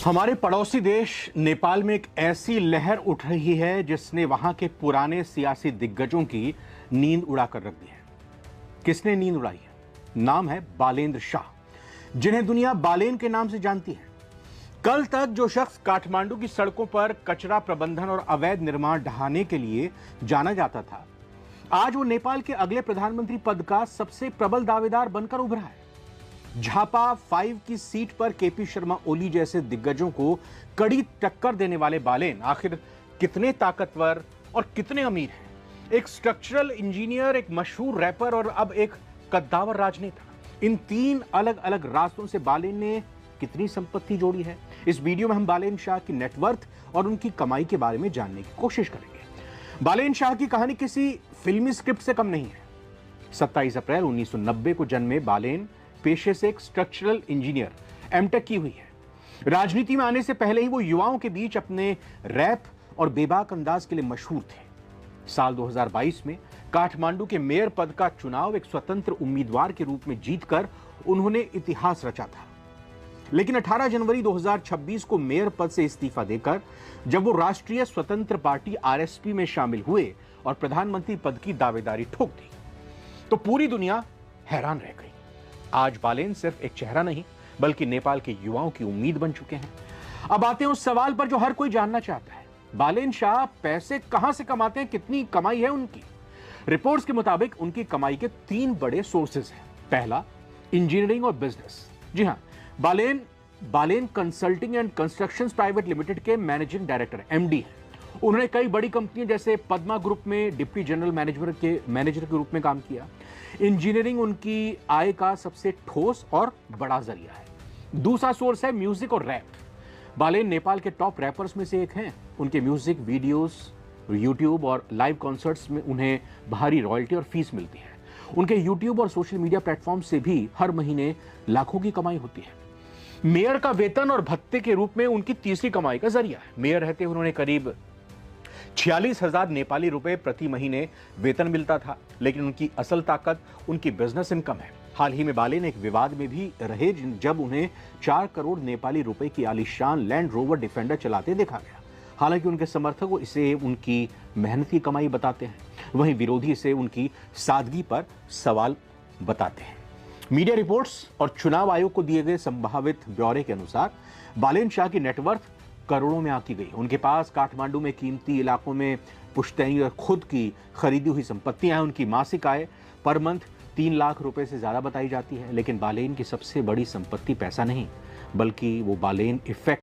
हमारे पड़ोसी देश नेपाल में एक ऐसी लहर उठ रही है जिसने वहां के पुराने सियासी दिग्गजों की नींद उड़ाकर रख दी है। किसने नींद उड़ाई है? नाम है बालेंद्र शाह, जिन्हें दुनिया बालेन के नाम से जानती है। कल तक जो शख्स काठमांडू की सड़कों पर कचरा प्रबंधन और अवैध निर्माण ढहाने के लिए जाना जाता था, आज वो नेपाल के अगले प्रधानमंत्री पद का सबसे प्रबल दावेदार बनकर उभरा है। झापा 5 की सीट पर केपी शर्मा ओली जैसे दिग्गजों को कड़ी टक्कर देने वाले बालेन आखिर कितने ताकतवर और कितने अमीर हैं? एक स्ट्रक्चरल इंजीनियर, एक मशहूर रैपर और अब एक कद्दावर राजनेता। इन तीन अलग अलग रास्तों से बालेन ने कितनी संपत्ति जोड़ी है? इस वीडियो में हम बालेन शाह की नेटवर्थ और उनकी कमाई के बारे में जानने की कोशिश करेंगे। बालेन शाह की कहानी किसी फिल्मी स्क्रिप्ट से कम नहीं है। 27 अप्रैल 1990 को जन्मे बालेन पेशे से एक स्ट्रक्चरल इंजीनियर, एमटेक की हुई है। राजनीति में आने से पहले ही वो युवाओं के बीच अपने रैप और बेबाक अंदाज के लिए मशहूर थे। साल 2022 में काठमांडू के मेयर पद का चुनाव एक स्वतंत्र उम्मीदवार के रूप में जीतकर उन्होंने इतिहास रचा था। लेकिन 18 जनवरी 2026 को मेयर पद से इस्तीफा देकर जब वो राष्ट्रीय स्वतंत्र पार्टी आरएसपी में शामिल हुए और प्रधानमंत्री पद की दावेदारी ठोक दी, तो पूरी दुनिया हैरान रह गई। आज बालेन सिर्फ एक चेहरा नहीं, बल्कि नेपाल के युवाओं की उम्मीद बन चुके हैं। अब आते हैं उस सवाल पर जो हर कोई जानना चाहता है। बालेन शाह पैसे कहां से कमाते हैं? कितनी कमाई है उनकी? रिपोर्ट्स के मुताबिक उनकी कमाई के 3 बड़े सोर्सेज हैं। पहला, इंजीनियरिंग और बिजनेस। जी हां, Balen consulting and constructions private limited के मैनेजिंग डायरेक्टर, एमडी हैं। उन्होंने कई बड़ी कंपनियों जैसे पद्मा ग्रुप में डिप्टी जनरल मैनेजर के रूप में काम किया। इंजीनियरिंग उनकी आय का सबसे ठोस और बड़ा जरिया है। दूसरा सोर्स है म्यूजिक और रैप। बालेन नेपाल के टॉप रैपर्स में से एक हैं। उनके म्यूजिक वीडियोस, यूट्यूब और लाइव कॉन्सर्ट्स में उन्हें भारी रॉयल्टी और फीस मिलती है। उनके यूट्यूब और सोशल मीडिया प्लेटफॉर्म से भी हर महीने लाखों की कमाई होती है। मेयर का वेतन और भत्ते के रूप में उनकी तीसरी कमाई का जरिया है। मेयर रहते उन्होंने करीब 46,000 नेपाली रुपए प्रति महीने वेतन मिलता था, लेकिन उनकी असल ताकत उनकी बिजनेस इनकम है। हाल ही में बालेन एक विवाद में भी रहे जब उन्हें 4 करोड़ नेपाली रुपए की आलीशान लैंड रोवर डिफेंडर चलाते देखा गया। हालांकि उनके समर्थक इसे उनकी मेहनत की कमाई बताते हैं, वहीं विरोधी इसे उनकी सादगी पर सवाल बताते हैं। मीडिया रिपोर्ट्स और चुनाव आयोग को दिए गए संभावित ब्यौरे के अनुसार बालेन शाह की नेटवर्थ करोड़ों में आकी गई। उनके पास काठमांडू में कीमती इलाकों में पुश्तैनी और खुद की खरीदी हुई संपत्तियां हैं। उनकी मासिक आय पर मंथ 3 लाख रुपए से ज्यादा बताई जाती है। लेकिन बालेन की सबसे बड़ी संपत्ति पैसा नहीं, बल्कि वो बालेन इफेक्ट